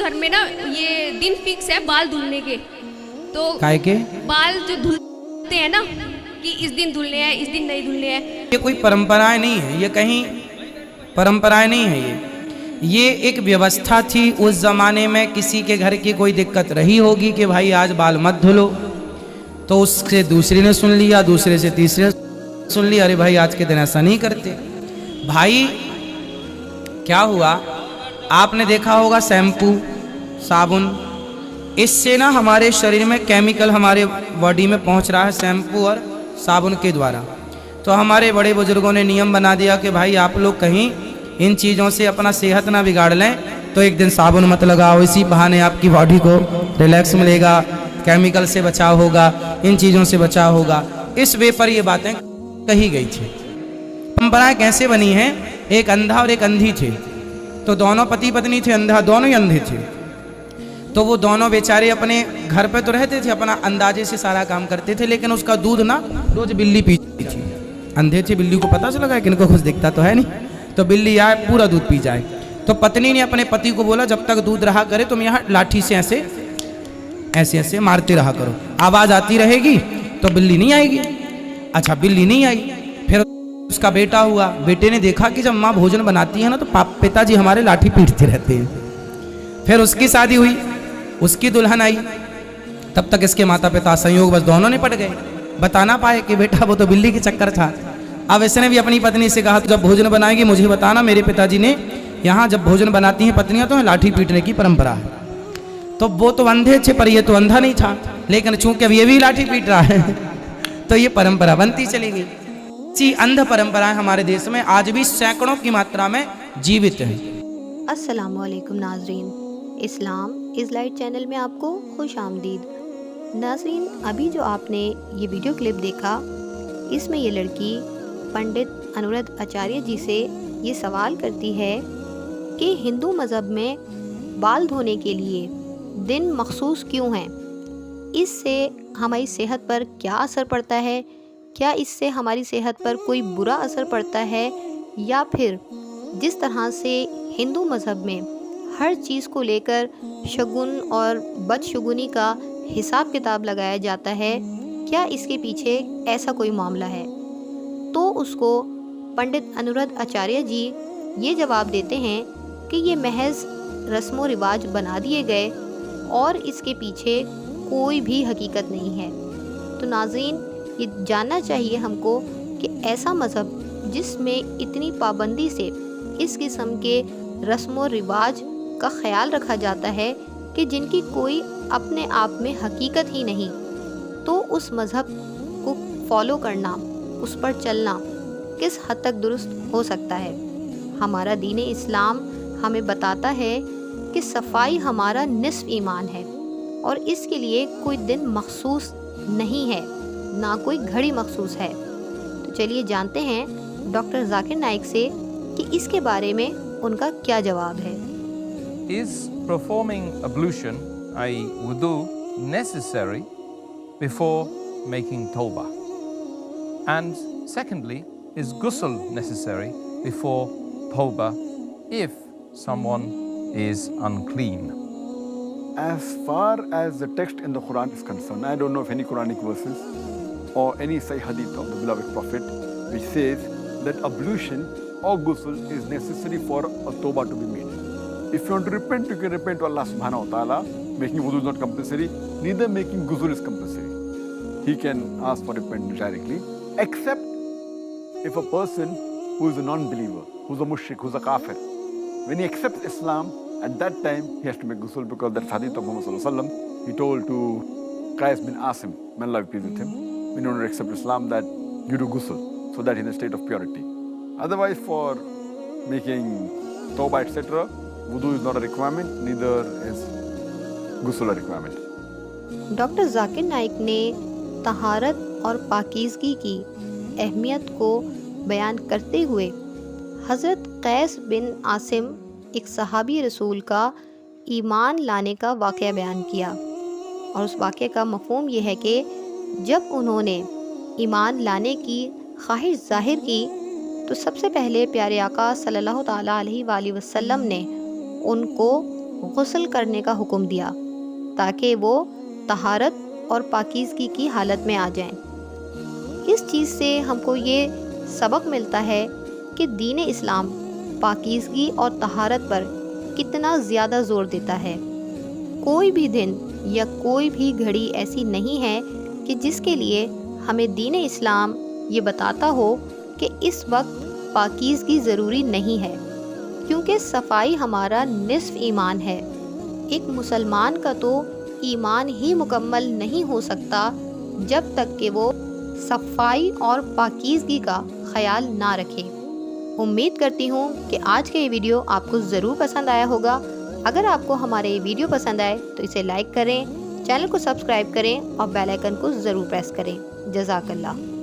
گھر میں نا یہ دن فکس ہے بال دھلنے کے، تو کائے کے بال جو دھلتے ہیں نا کہ اس دن دھلنے ہیں اس دن نہیں دھلنے ہیں. یہ کوئی پرمپرائیں نہیں ہے، یہ کہیں پرمپرائیں نہیں ہے، یہ ایک ویوستھا تھی. اس زمانے میں کسی کے گھر کی کوئی دقت رہی ہوگی کہ بھائی آج بال مت دھلو، تو اس سے دوسری نے سن لیا، دوسرے سے تیسرے نے سن لیا، ارے بھائی آج کے دن ایسا نہیں کرتے. بھائی کیا ہوا، آپ نے دیکھا ہوگا شیمپو صابن، اس سے نا ہمارے شریر میں کیمیکل ہمارے باڈی میں پہنچ رہا ہے شیمپو اور صابن کے دوارا. تو ہمارے بڑے بزرگوں نے نیم بنا دیا کہ بھائی آپ لوگ کہیں ان چیزوں سے اپنا صحت نہ بگاڑ لیں، تو ایک دن صابن مت لگاؤ، اسی بہانے آپ کی باڈی کو ریلیکس ملے گا، کیمیکل سے بچاؤ ہوگا، ان چیزوں سے بچاؤ ہوگا. اس وے پر یہ باتیں کہی گئی تھی. پرمپرائیں کیسے بنی ہیں، ایک اندھا اور ایک اندھی تھے، تو دونوں پتی پتنی تھے، اندھا دونوں ہی اندھے تھے. تو وہ دونوں بیچارے اپنے گھر پہ تو رہتے تھے، اپنا اندازے سے سارا کام کرتے تھے، لیکن اس کا دودھ نا روز بلی پیتی تھی. اندھے تھے، بلی کو پتہ چلا کہ ان کو کچھ دکھتا تو ہے نہیں، تو بلی آئے پورا دودھ پی جائے. تو پتنی نے اپنے پتی کو بولا جب تک دودھ رہا کرے تم یہاں لاٹھی سے ایسے ایسے ایسے مارتے رہا کرو، آواز آتی رہے گی تو بلی نہیں آئے گی. اچھا بلی نہیں آئی، پھر اس کا بیٹا ہوا. بیٹے نے دیکھا کہ جب ماں بھوجن بناتی ہے نا تو پتا جی ہمارے لاٹھی پیٹتے رہتے ہیں. پھر اس کی شادی ہوئی، اس کی دلہن آئی، تب تک اس کے ماتا پتا سنیوگ بس دونوں نے پٹ گئے، بتا نہ پائے کہ بیٹا وہ تو بلی کے چکر تھا. اب اس نے بھی اپنی پتنی سے کہا جب بھوجن بنائے گی مجھے بتانا، میرے پتا جی نے یہاں جب بھوجن بناتی ہیں پتنیاں تو لاٹھی پیٹنے کی پرمپرا ہے. تو وہ تو اندھے تھے پر یہ تو اندھا نہیں تھا، لیکن چونکہ اب یہ بھی لاٹھی پیٹ رہا ہے تو یہ پرمپرا بنتی چلی گئی. اندھ پرمپرائیں ہمارے دیش میں آج بھی سینکڑوں کی ماترا میں جیوت ہیں. السلام علیکم ناظرین، اسلام از لائٹ چینل میں آپ کو خوش آمدید. ناظرین، ابھی جو آپ نے یہ ویڈیو کلپ دیکھا، اس میں یہ لڑکی پنڈت انورت آچاریہ جی سے یہ سوال کرتی ہے کہ ہندو مذہب میں بال دھونے کے لیے دن مخصوص کیوں ہیں، اس سے ہماری صحت پر کیا اثر پڑتا ہے، کیا اس سے ہماری صحت پر کوئی برا اثر پڑتا ہے، یا پھر جس طرح سے ہندو مذہب میں ہر چیز کو لے کر شگن اور بدشگنی کا حساب کتاب لگایا جاتا ہے، کیا اس کے پیچھے ایسا کوئی معاملہ ہے. تو اس کو پنڈت انورت آچاریہ جی یہ جواب دیتے ہیں کہ یہ محض رسم و رواج بنا دیے گئے اور اس کے پیچھے کوئی بھی حقیقت نہیں ہے. تو ناظرین، یہ جاننا چاہیے ہم کو کہ ایسا مذہب جس میں اتنی پابندی سے اس قسم کے رسم و رواج کا خیال رکھا جاتا ہے کہ جن کی کوئی اپنے آپ میں حقیقت ہی نہیں، تو اس مذہب کو فالو کرنا، اس پر چلنا کس حد تک درست ہو سکتا ہے. ہمارا دین اسلام ہمیں بتاتا ہے کہ صفائی ہمارا نصف ایمان ہے، اور اس کے لیے کوئی دن مخصوص نہیں ہے، نہ کوئی گھڑی مخصوص ہے. تو چلیے جانتے ہیں ڈاکٹر ذاکر نائک سے کہ اس کے بارے میں ان کا کیا جواب ہے. Is performing ablution, i.e. wudu, necessary before making tawbah? And secondly, is ghusl necessary before tawbah if someone is unclean? As far as the text in the Quran is concerned, I don't know of any Quranic verses or any Sahih Hadith of the beloved Prophet which says that ablution or ghusl is necessary for a tawbah to be made. If you want to repent, you can repent to Allah subhanahu wa ta'ala. Making wudu is not compulsory, neither making ghusl is compulsory. He can ask for repentance directly, except if a person who is a non-believer, who's a mushrik, who's a kafir, when he accepts Islam, at that time he has to make ghusl, because that's hadith of Muhammad sallallahu alaihi wasallam. He told to Qais bin Asim, may Allah be pleased with him, when you want to accept Islam, that you do ghusl, so that he's in a state of purity. Otherwise, for making tawbah, etc., wudu is not a requirement, neither is ghusl a requirement. Doctor Zakir Naik نے طہارت اور پاکیزگی کی اہمیت کو بیان کرتے ہوئے حضرت قیس بن عاصم ایک صحابی رسول کا ایمان لانے کا واقعہ بیان کیا، اور اس واقعے کا مفہوم یہ ہے کہ جب انہوں نے ایمان لانے کی خواہش ظاہر کی تو سب سے پہلے پیارے آقا صلی اللہ تعالیٰ علیہ وآلہ وسلم نے ان کو غسل کرنے کا حکم دیا تاکہ وہ طہارت اور پاکیزگی کی حالت میں آ جائیں۔ اس چیز سے ہم کو یہ سبق ملتا ہے کہ دین اسلام پاکیزگی اور طہارت پر کتنا زیادہ زور دیتا ہے۔ کوئی بھی دن یا کوئی بھی گھڑی ایسی نہیں ہے کہ جس کے لیے ہمیں دین اسلام یہ بتاتا ہو کہ اس وقت پاکیزگی ضروری نہیں ہے، کیونکہ صفائی ہمارا نصف ایمان ہے۔ ایک مسلمان کا تو ایمان ہی مکمل نہیں ہو سکتا جب تک کہ وہ صفائی اور پاکیزگی کا خیال نہ رکھے۔ امید کرتی ہوں کہ آج کا یہ ویڈیو آپ کو ضرور پسند آیا ہوگا۔ اگر آپ کو ہمارے یہ ویڈیو پسند آئے تو اسے لائک کریں، چینل کو سبسکرائب کریں اور بیل آئیکن کو ضرور پریس کریں۔ جزاک اللہ۔